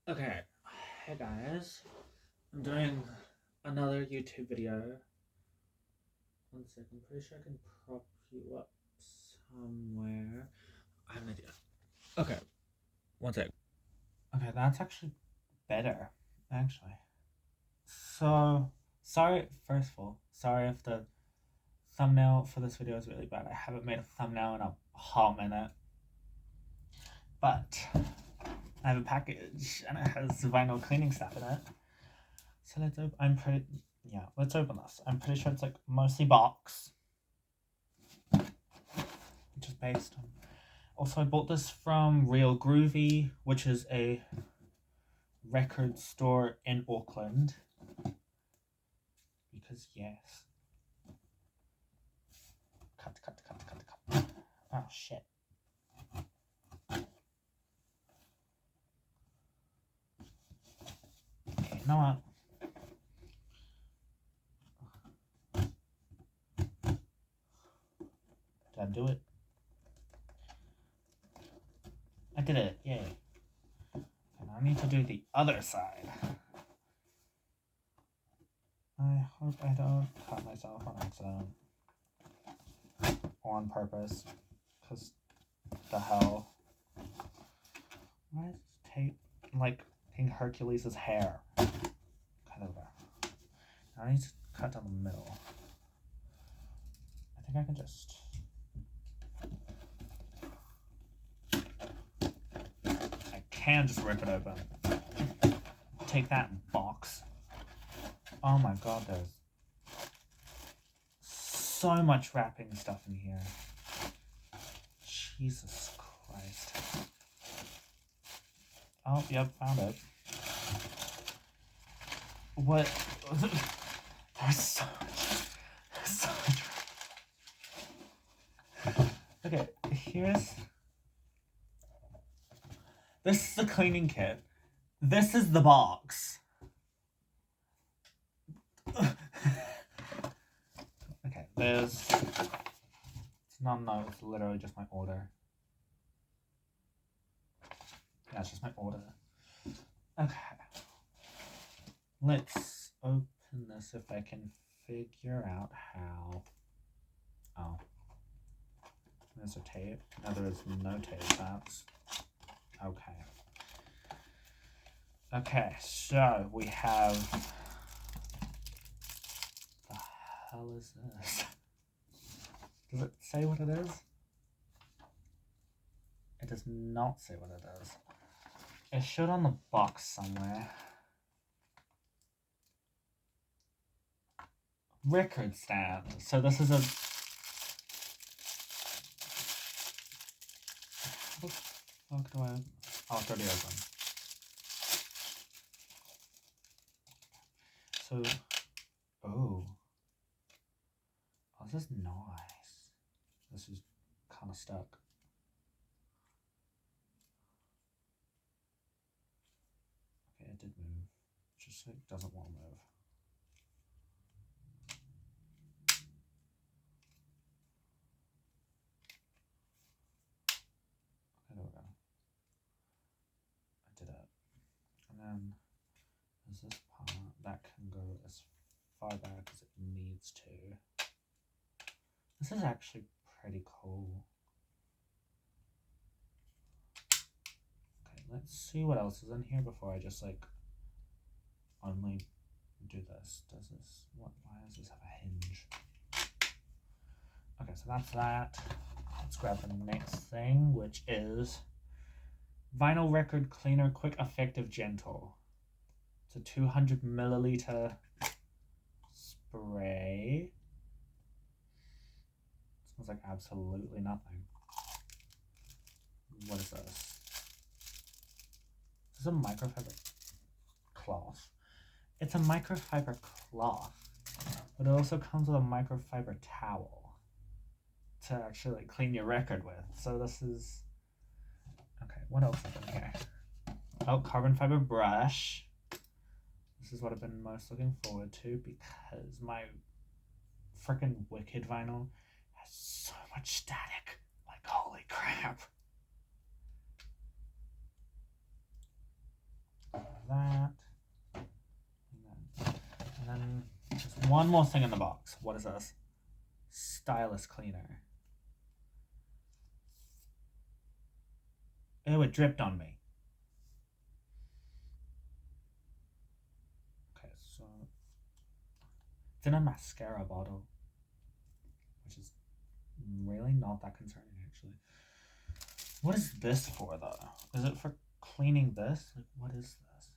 Okay, hey guys, I'm doing another YouTube video. One second, I'm pretty sure I can prop you up somewhere. I have an idea. Okay, one sec. Okay, that's actually better, actually. So, sorry, first of all, sorry if the thumbnail for this video is really bad. I haven't made a thumbnail in a hot minute. But, I have a package and it has vinyl cleaning stuff in it. So let's open, let's open this. I'm pretty sure it's like mostly box, which is based on. Also, I bought this from Real Groovy, which is a record store in Auckland. Because yes. Cut. Oh shit. Okay, you know what? Did I do it? I did it, yay. And I need to do the other side. I hope I don't cut myself on accident. Or on purpose. Because the hell. Why is this tape like King Hercules' hair? Kind of there. Now I need to cut down the middle. I think I can just. I can just rip it open. Take that box. Oh my god, there's so much wrapping stuff in here. Jesus Christ. Oh, yep, found it. What? There's so much. Okay, here's. This is the cleaning kit. This is the box. Okay, there's. No, it's literally just my order. Yeah, it's just my order. Okay. Let's open this if I can figure out how. Oh. There's a tape. No, there is no tape. That's. Okay. Okay, so we have. The hell is this? Does it say what it is? It does not say what it is. It should on the box somewhere. Record stand. So this is a. How the fuck do I? Oh, it's already open. So. Oh. Oh, this is nice. This is kind of stuck. Okay, it did move. It just like doesn't want to move. Okay, there we go. I did it. And then there's this part that can go as far back as it needs to. This is actually pretty cool. Okay, let's see what else is in here before I just like only do this. Does this, why does this have a hinge? Okay, so that's that. Let's grab the next thing, which is Vinyl Record Cleaner Quick Effective Gentle. It's a 200 milliliter spray. Smells like absolutely nothing. What is this? Is this a microfiber cloth? It's a microfiber cloth, but it also comes with a microfiber towel to actually like clean your record with. So this is okay. What else is in here? Oh, carbon fiber brush. This is what I've been most looking forward to because my freaking Wicked vinyl has so much static. Like holy crap. one more thing in the box. What is this? Stylus cleaner. Ew, it dripped on me. Okay, so it's in a mascara bottle, which is really not that concerning, actually. What is this for, though? Is it for cleaning this? Like, what is this?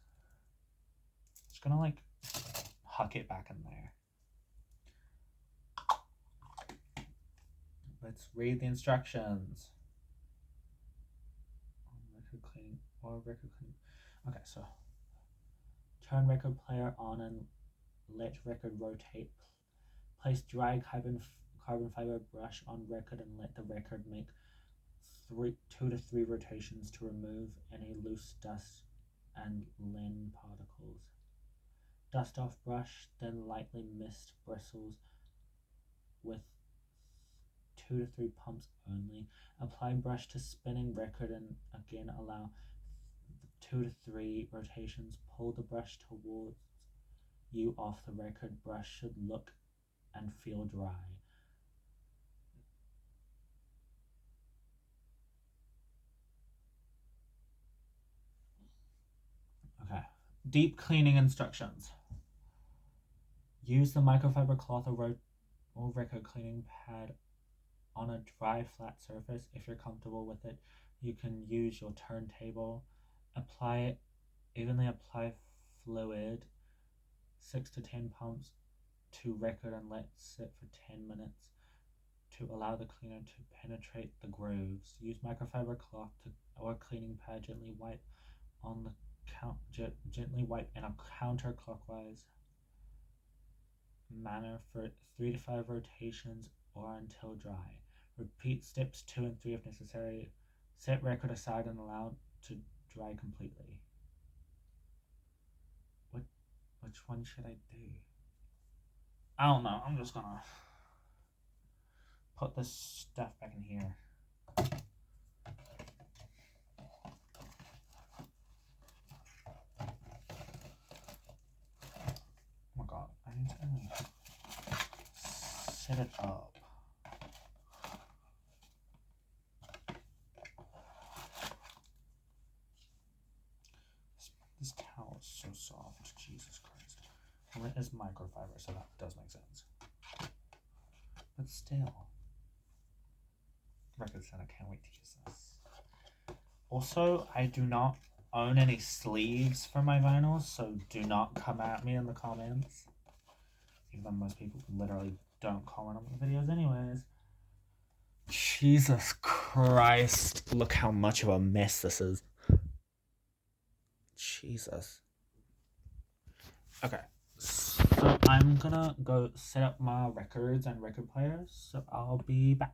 Just gonna, like, huck it back in there. Let's read the instructions. Record cleaning or record cleaning. Okay, so turn record player on and let record rotate. Place dry carbon fiber brush on record and let the record make 2 to 3 rotations to remove any loose dust and linen particles. Dust off brush, then lightly mist bristles with 2 to 3 pumps only. Apply brush to spinning record and again allow 2 to 3 rotations. Pull the brush towards you off the record. Brush should look and feel dry. Okay. Deep cleaning instructions. Use the microfiber cloth or record cleaning pad on a dry, flat surface. If you're comfortable with it, you can use your turntable. Evenly apply fluid, 6 to 10 pumps to record and let sit for 10 minutes to allow the cleaner to penetrate the grooves. Use microfiber cloth or cleaning pad. Gently wipe in a counterclockwise manner for 3 to 5 rotations or until dry. Repeat steps 2 and 3 if necessary. Set record aside and allow to dry completely. Which one should I do? I don't know. I'm just gonna put this stuff back in here. Oh my god, I need to set it up. This towel is so soft. Jesus Christ. Well, it is microfiber, so that does make sense. But still. Record Center, can't wait to use this. Also, I do not own any sleeves for my vinyls, so do not come at me in the comments. Even though most people literally don't comment on my videos anyways. Jesus Christ. Look how much of a mess this is. Jesus. Okay. So I'm gonna go set up my records and record players, so I'll be back.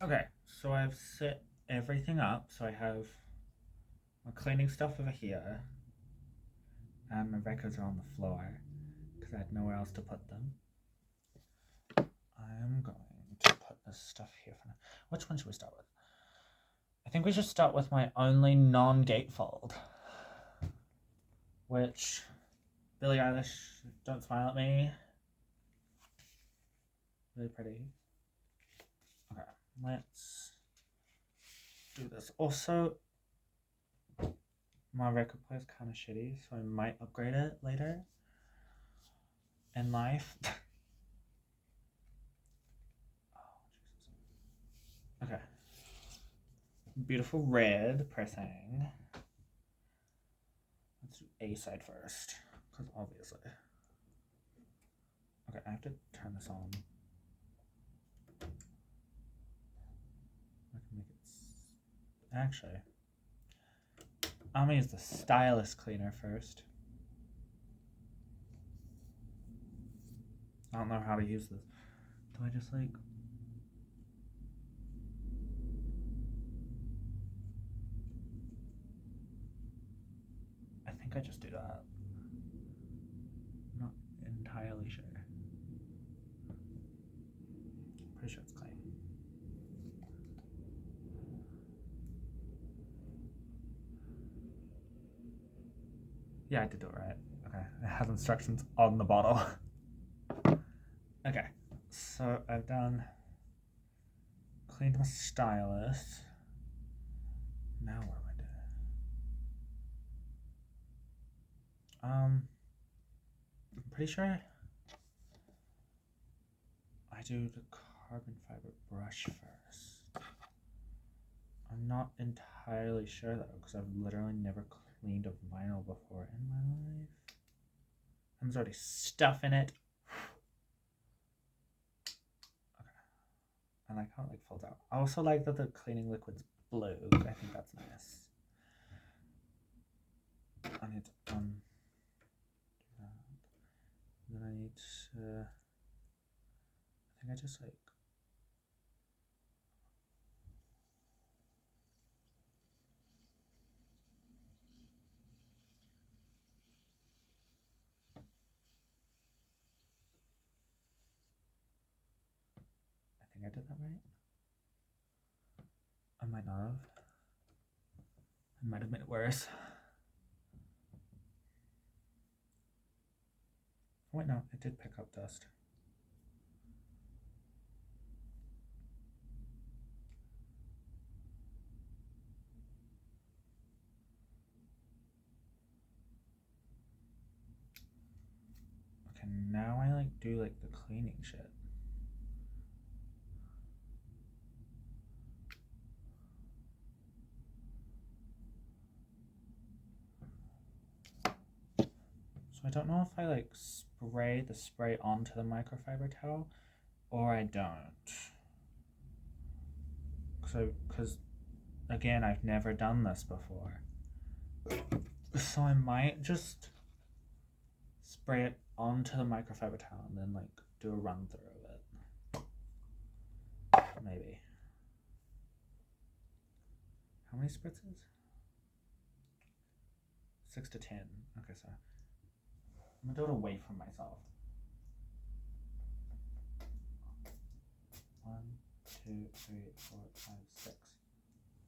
Okay, so I've set everything up. So I have my cleaning stuff over here, and my records are on the floor because I had nowhere else to put them. I'm going to put this stuff here for now. Which one should we start with? I think we should start with my only non-gatefold, which Billie Eilish, Don't Smile at Me. Really pretty. Okay, let's do this. Also, my record player is kind of shitty, so I might upgrade it later in life. Oh, Jesus. Okay. Beautiful red pressing. Let's do A side first, because obviously. Okay, I have to turn this on. I can make it. Actually, I'm gonna use the stylus cleaner first. I don't know how to use this. Do I just like. I think I just do that. I'm not entirely sure. Pretty sure it's clean. Yeah, I did do it right. Okay, it has instructions on the bottle. Okay, so I've done cleaned my stylus. Now what do I do? I'm pretty sure I do the carbon fiber brush first. I'm not entirely sure though, because I've literally never cleaned a vinyl before in my life. And there's already stuff in it. Okay. I like how it like folds out. I also like that the cleaning liquid's blue. I think that's nice. I need to do that. Then I need to. I think I just like. I think I did that right. I might not have. I might have made it worse. Oh, wait, no, it did pick up dust. Okay, now I like do like the cleaning shit. So I don't know if I like spray the spray onto the microfiber towel or I don't. Because again, I've never done this before. So I might just spray it onto the microfiber towel and then like do a run through of it. Maybe. How many spritzes? 6 to 10. Okay, so I'm gonna do it away from myself. 1, 2, 3, 4, 5, 6.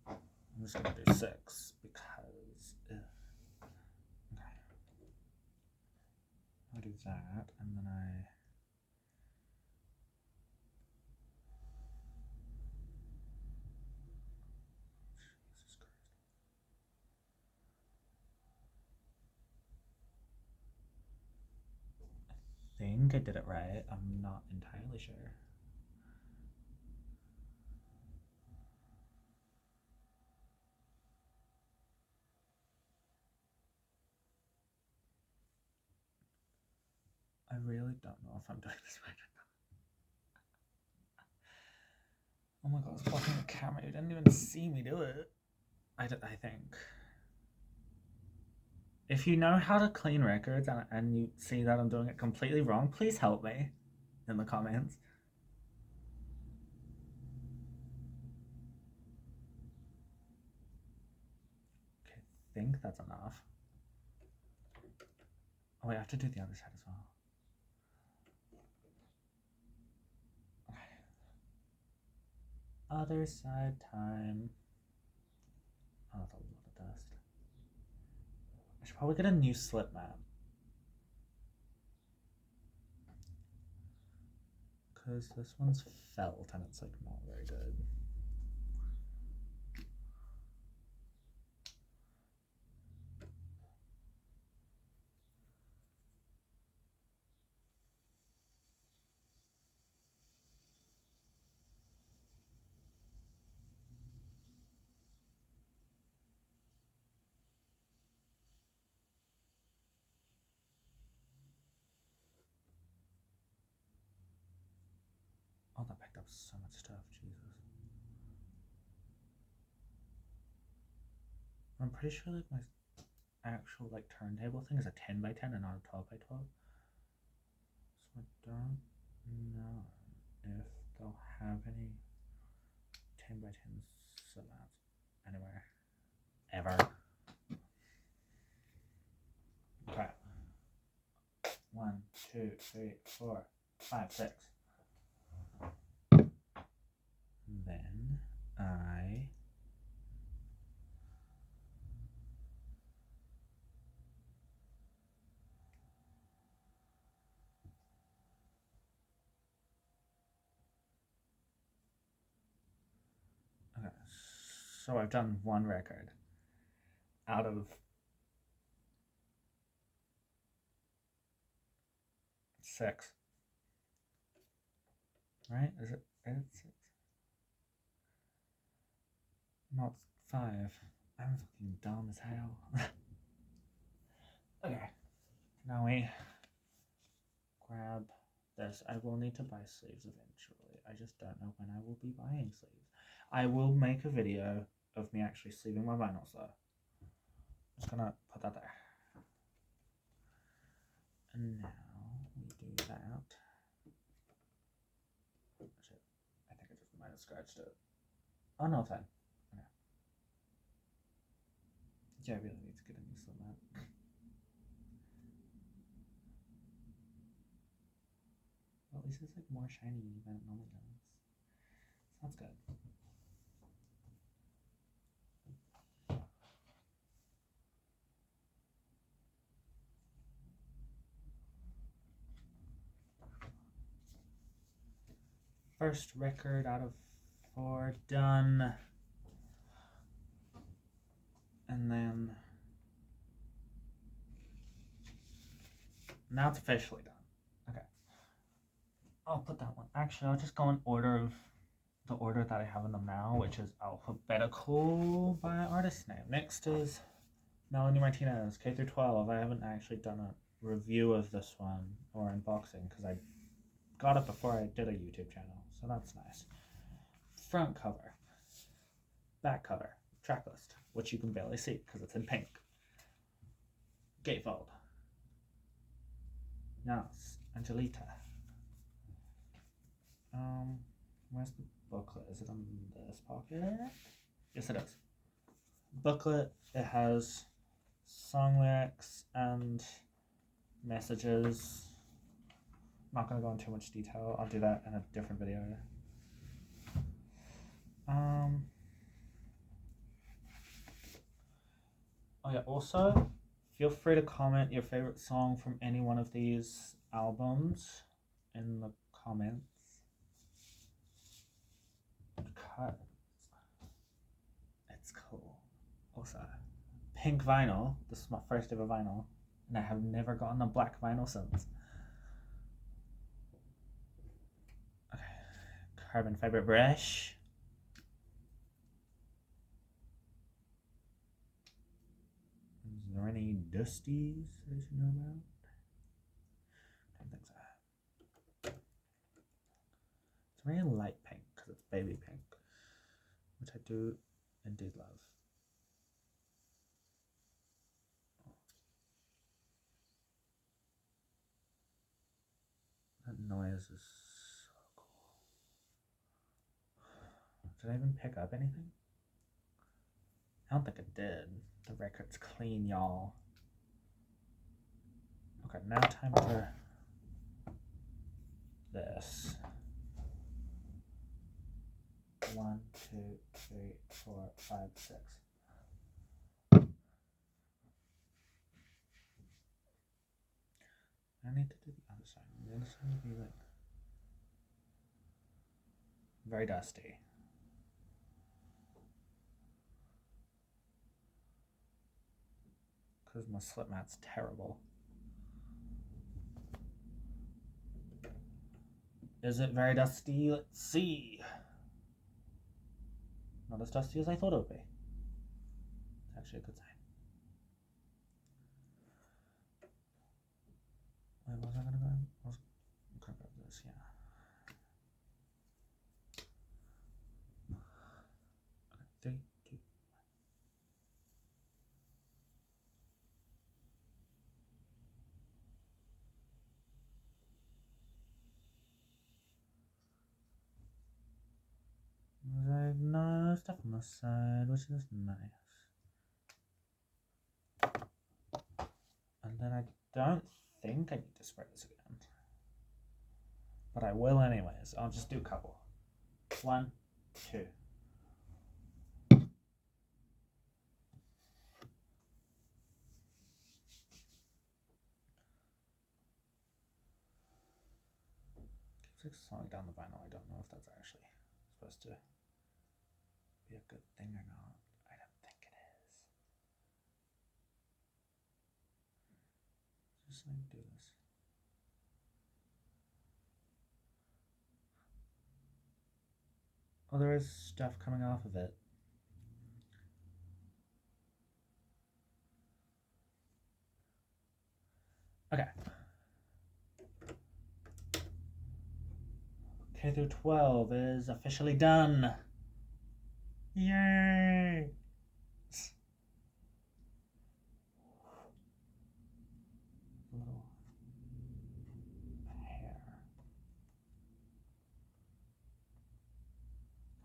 I'm just gonna do 6 because. Okay. I'll do that, and then I. Jesus Christ. I think I did it right. I'm not entirely sure. I really don't know if I'm doing this right or not. Oh my god, I was blocking the camera. You didn't even see me do it. I think. If you know how to clean records and you see that I'm doing it completely wrong, please help me in the comments. Okay, I think that's enough. Oh wait, I have to do the other side as well. Okay. Other side time. Oh, that's a lot of dust. I should probably get a new slip mat. Because this one's felt and it's like not very good. Oh, that picked up so much stuff, Jesus. I'm pretty sure like my actual like turntable thing is a 10 by 10 and not a 12 by 12. So I don't know if they'll have any 10 by 10 slabs anywhere. Ever. Okay. 1, 2, 3, 4, 5, 6. Then I So I've done one record out of 6. Right? Is it 6? Not 5. I'm fucking dumb as hell. Okay. Now we grab this. I will need to buy sleeves eventually. I just don't know when I will be buying sleeves. I will make a video of me actually sleeving my vinyls though. Just gonna put that there. And now we do that. Shit. I think I just might have scratched it. Oh no, it's fine. Okay. Yeah, I really need to get a new slip mat. Well, at least it's like more shiny than it normally does. So that's good. First record out of 4 done. And then now it's officially done. Okay. I'll put that one. Actually, I'll just go in order of the order that I have in them now, which is alphabetical by artist name. Next is Melanie Martinez, K through 12. I haven't actually done a review of this one or unboxing because I got it before I did a YouTube channel, so that's nice. Front cover, back cover, track list, which you can barely see because it's in pink. Gatefold. Yes, Angelita. Where's the booklet? Is it in this pocket? Yes, it is. Booklet. It has song lyrics and messages. I'm not gonna go into too much detail. I'll do that in a different video. Oh yeah. Also, feel free to comment your favorite song from any one of these albums in the comments. Because it's cool. Also, pink vinyl. This is my first ever vinyl, and I have never gotten a black vinyl since. Okay, carbon fiber brush. Is there any dusties I should know about? I don't think so. It's very light pink because it's baby pink, which I do indeed love. That noise is so cool. Did I even pick up anything? I don't think it did. The record's clean, y'all. Okay, now time for this. 1, 2, 3, 4, 5, 6. I need to do the other side. The other side would be like very dusty. Because my slip mat's terrible. Is it very dusty? Let's see. Not as dusty as I thought it would be. It's actually a good sign. Wait, was I gonna go? I was gonna grab this, yeah. Okay, 3, 2. There's no stuff on the side, which is nice. And then I don't think I need to spray this again. But I will anyways. I'll just do a couple. 1, 2. Keeps like slowing down the vinyl. I don't know if that's actually supposed to be a good thing or not. just like do this. Oh, there is stuff coming off of it. Okay. K through 12 is officially done. Yay! Little hair.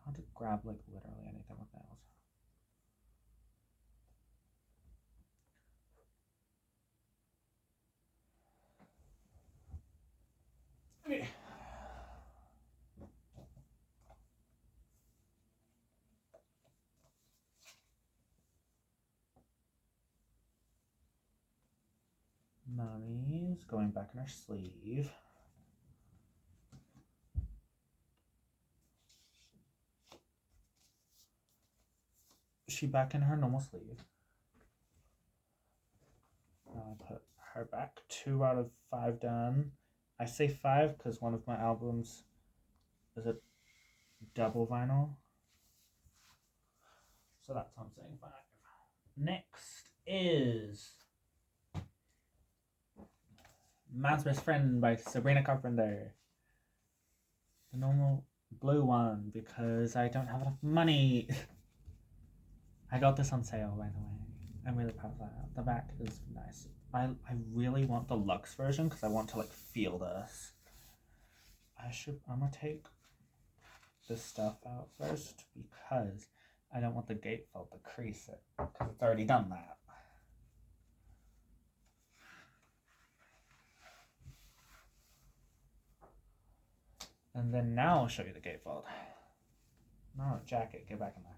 Hard to grab like literally anything with nails. Okay. Mommy's going back in her sleeve. Is she back in her normal sleeve? I'll put her back. 2 out of 5 done. I say 5 because one of my albums is a double vinyl. So that's what I'm saying 5. Next is Man's Best Friend by Sabrina Carpenter. The normal blue one because I don't have enough money. I got this on sale, by the way. I'm really proud of that. The back is nice. I really want the luxe version because I want to like feel this. I'm gonna take this stuff out first because I don't want the gatefold to crease it because it's already done that. And then now I'll show you the gatefold. No, jacket, get back in there.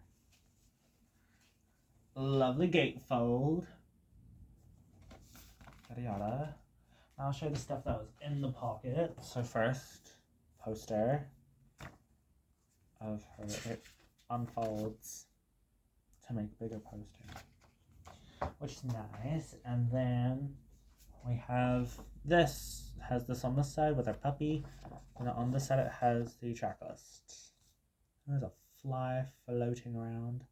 Lovely gatefold. Yada yada. I'll show you the stuff that was in the pocket. So first, poster of her. It unfolds to make a bigger poster, which is nice. And then we have this. It has this on this side with our puppy, and on this side it has the track list. There's a fly floating around.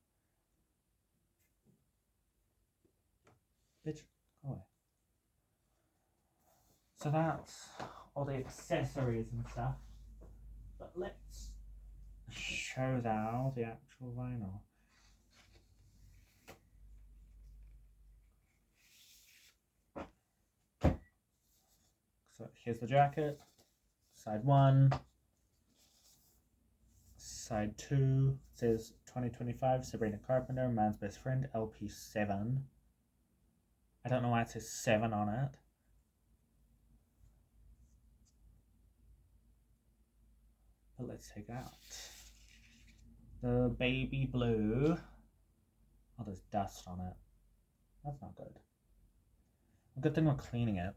Bitch, go away. So that's all the accessories and stuff. But let's show now the actual vinyl. So here's the jacket. Side 1. Side 2 says 2025 Sabrina Carpenter, Man's Best Friend, LP 7. I don't know why it says 7 on it. But let's take out the baby blue. Oh, there's dust on it. That's not good. A good thing we're cleaning it.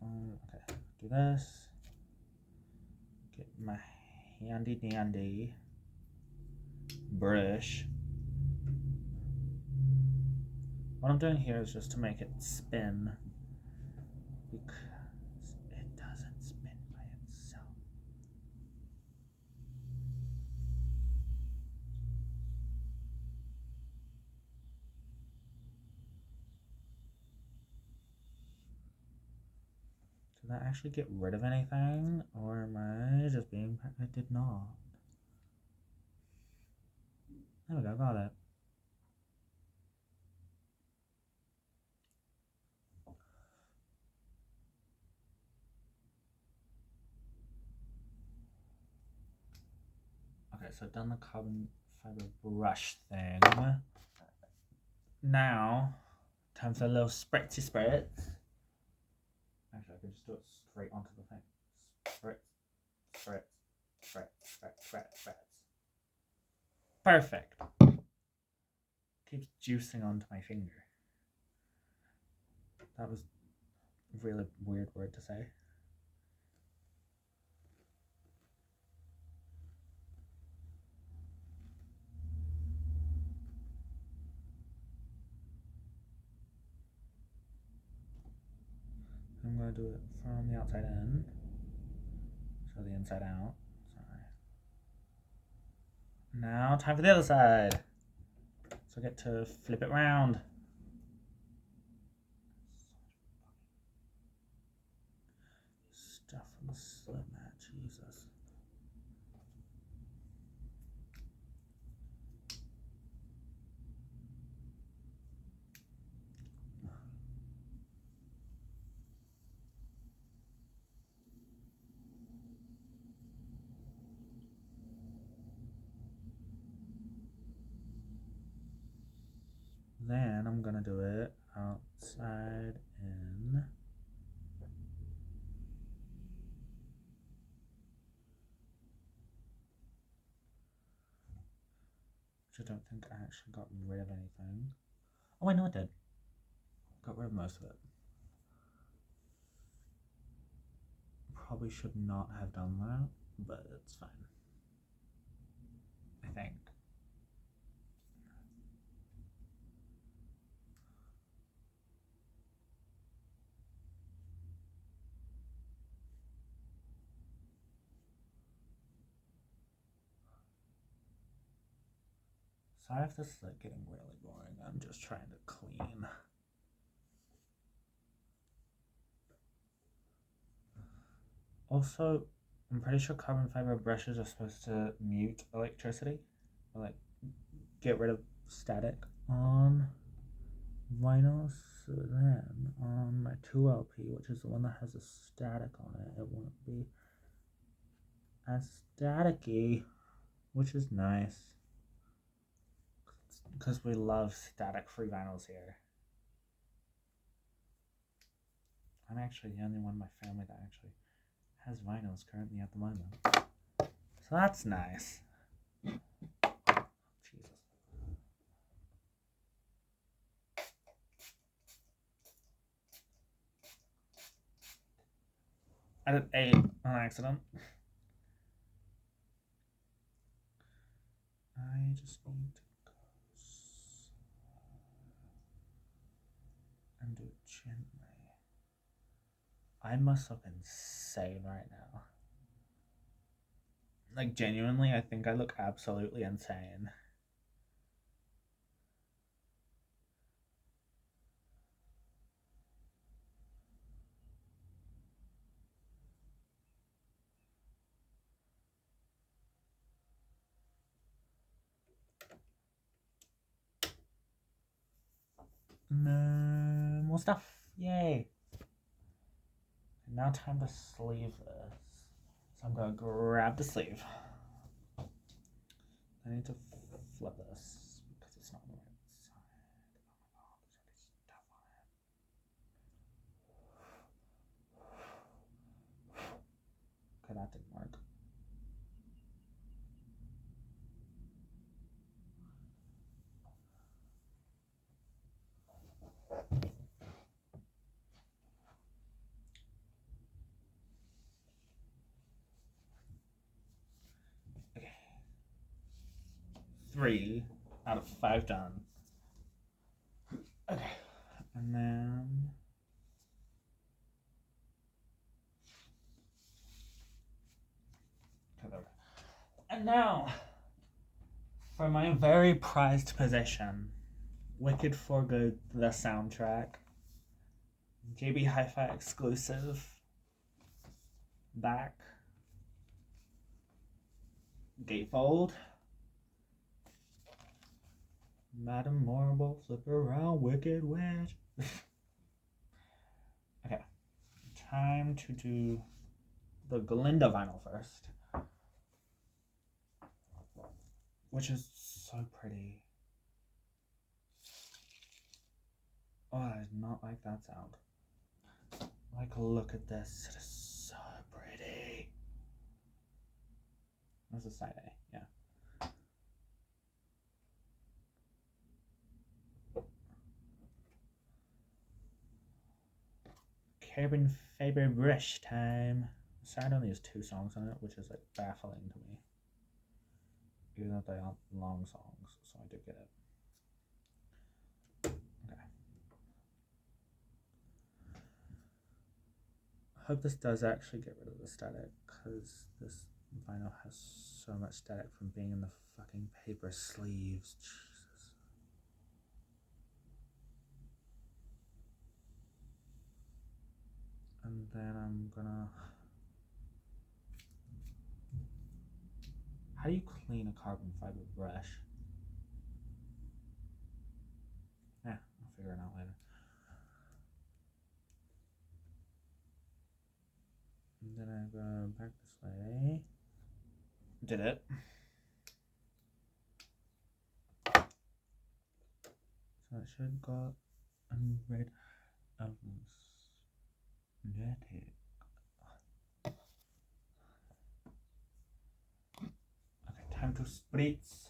Okay, do this. Get my handy dandy brush. What I'm doing here is just to make it spin because it doesn't spin by itself. Did that actually get rid of anything, or am I just being... It did not. There we go, got it. Okay, so I've done the carbon fiber brush thing. Now, time for a little spritzy spritz. Actually, I can just do it straight onto the thing. Spritz, spritz, spritz, spritz, spritz, spritz. Perfect. Keeps juicing onto my finger. That was a really weird word to say. gonna do it from the outside in. So the inside out. Sorry. Now time for the other side. So I get to flip it round. Stuff on the slip mat, Jesus. Then I'm gonna do it outside in. Which I don't think I actually got rid of anything. Oh, I know I did. Got rid of most of it. Probably should not have done that, but it's fine. I think. Sorry if this is like getting really boring. I'm just trying to clean. Also, I'm pretty sure carbon fiber brushes are supposed to mute electricity, or like get rid of static on vinyl. So then on my 2LP, which is the one that has a static on it, it won't be as staticky, which is nice because we love static-free vinyls here. I'm actually the only one in my family that actually has vinyls currently at the moment. So that's nice. Jesus. I did 8 on accident. I just need to go and do it gently. I must look insane right now. Like, genuinely, I think I look absolutely insane. No, more stuff. Yay. Now time to sleeve this. So I'm gonna grab the sleeve. I need to flip this because it's not on the right side. Oh my god, there's already stuff on it. Okay, that didn't work. Okay. 3 out of 5 done. Okay. And then and now for my very prized possession, Wicked for Good, the soundtrack. JB Hi-Fi exclusive. Back. Gatefold. Madame Marble, flip around, Wicked Witch. Okay. Time to do the Glinda vinyl first. Which is so pretty. Oh, I did not like that sound. Like, look at this. It is so pretty. That's a side A, yeah. Carbon fiber brush time. The side only has 2 songs on it, which is like baffling to me. Even though they aren't long songs, so I do get it. Okay. hope this does actually get rid of the static, because this vinyl has so much static from being in the fucking paper sleeves. Jesus. And then I'm gonna... How do you clean a carbon fiber brush? Yeah, I'll figure it out later. And then I go back this way. Did it. So it should got rid of static. Okay, time to spritz.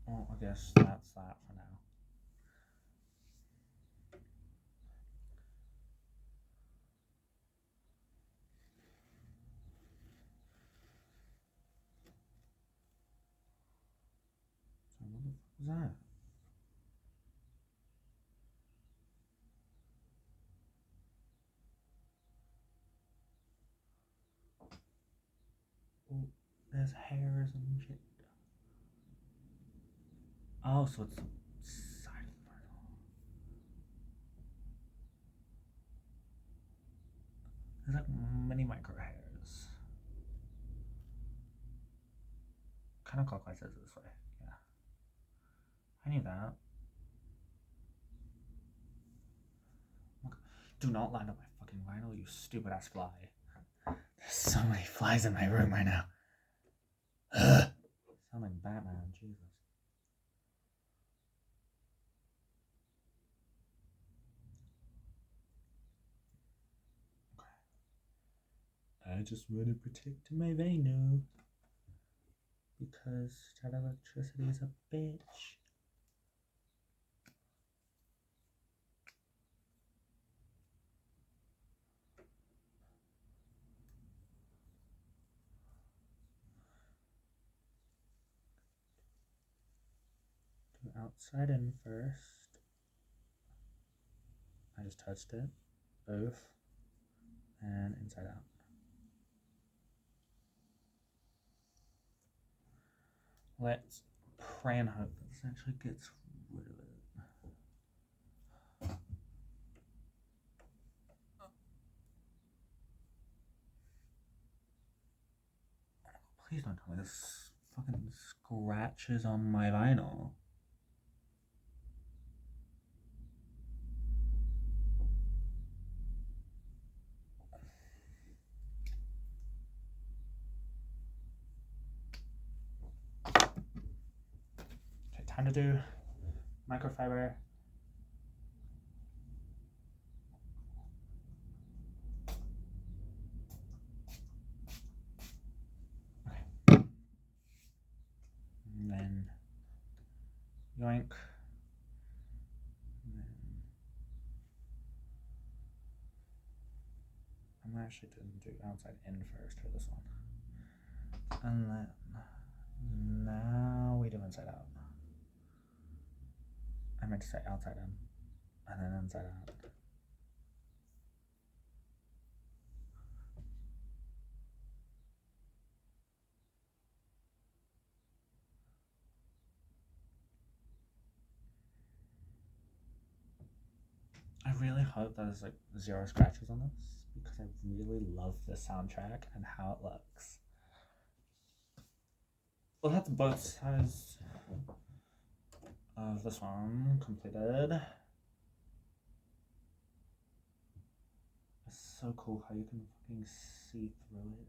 Well, I guess that's that for now. So what the fuck is that? Oh, there's hairs and shit. Oh, so it's the side of the vinyl. There's like mini micro hairs. Kind of clockwise as this way. Yeah. I knew that. Do not land on my fucking vinyl, you stupid ass fly. There's so many flies in my room right now. Ugh. Sound like Batman, Jesus. I just want to protect my vinyl because that electricity is a bitch. Do outside in first. I just touched it. Both. And inside out. Let's pray and hope that this actually gets rid of it. Please don't tell me this fucking scratches on my vinyl. Okay, time to do microfiber. Okay. And then yoink. And then I'm actually didn't do outside in first for this one. And then now we do inside out. I meant to say outside in and then inside out. I really hope there's like 0 scratches on this because I really love the soundtrack and how it looks. Well, that's both sides of this one completed. It's so cool how you can fucking see through it.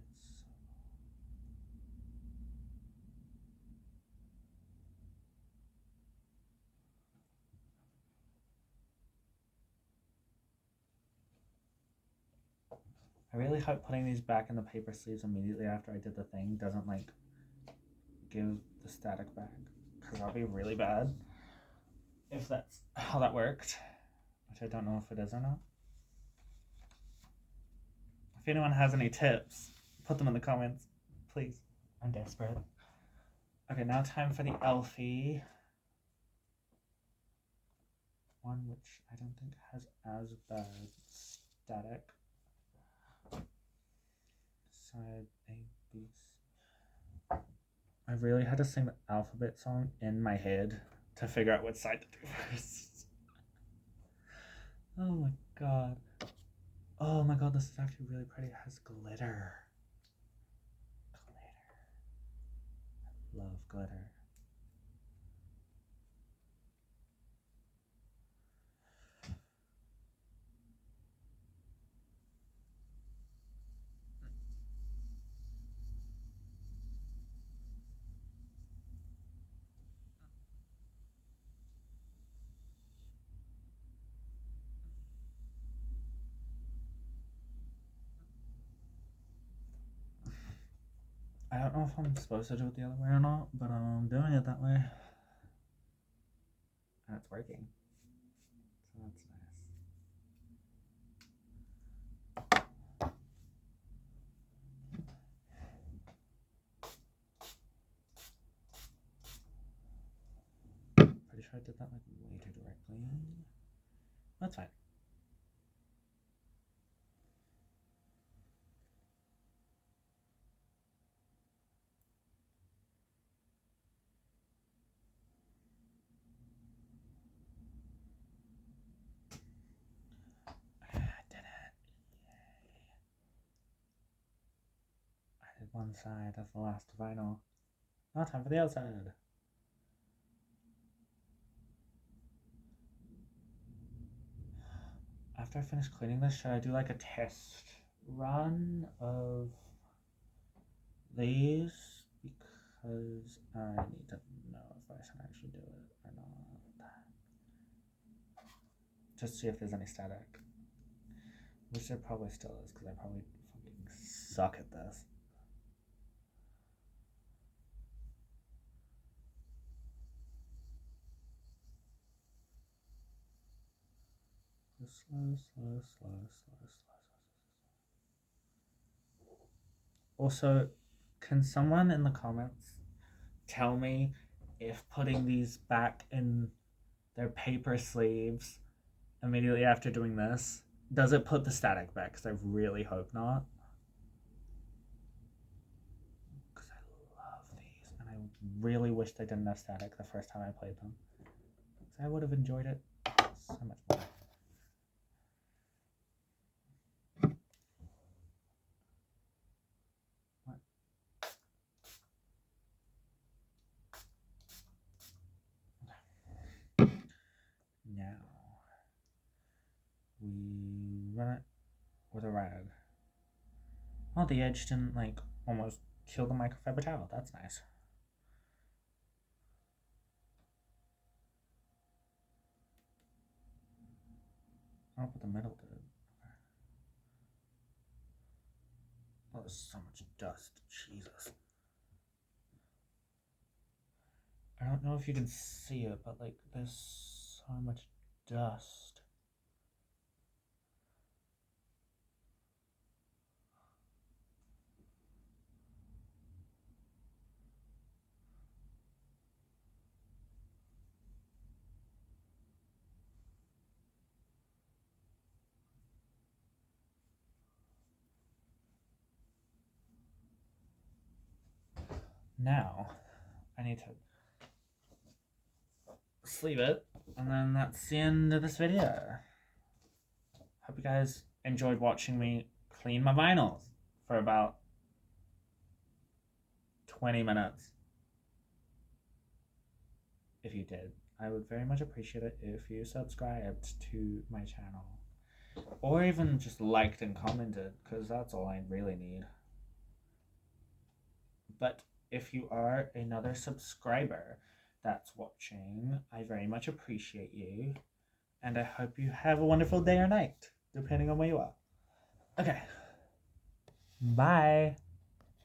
I really hope putting these back in the paper sleeves immediately after I did the thing doesn't like give the static back, because that'll be really bad if that's how that worked, which I don't know if it is or not. If anyone has any tips, put them in the comments, please. I'm desperate. Okay, now time for the Elfie one, which I don't think has as bad static. Side A, B, C. I really had to sing the alphabet song in my head to figure out what side to do first. Oh my god. Oh my god, this is actually really pretty. It has glitter. Glitter. I love glitter. I don't know if I'm supposed to do it the other way or not, but I'm doing it that way. And it's working. So that's nice. Pretty sure I did that like way too directly. That's fine. One side, that's the last vinyl. Now time for the other side. After I finish cleaning this, should I do like a test run of these? Because I need to know if I should actually do it or not. Just to see if there's any static. Which there probably still is, because I probably fucking suck at this. Slow. Also, can someone in the comments tell me if putting these back in their paper sleeves immediately after doing this, does it put the static back? Because I really hope not. Because I love these, and I really wish they didn't have static the first time I played them. I would have enjoyed it so much more. Now we run it with a rag. Oh, the edge didn't like almost kill the microfiber towel. That's nice. Oh, but the metal did. Okay. Oh, there's so much dust. Jesus. I don't know if you can see it, but like there's so much dust. Now, I need to sleeve it, and then that's the end of this video. Hope you guys enjoyed watching me clean my vinyls for about 20 minutes. If you did, I would very much appreciate it if you subscribed to my channel. Or even just liked and commented, because that's all I really need. But if you are another subscriber that's watching, I very much appreciate you. And I hope you have a wonderful day or night, depending on where you are. Okay. Bye.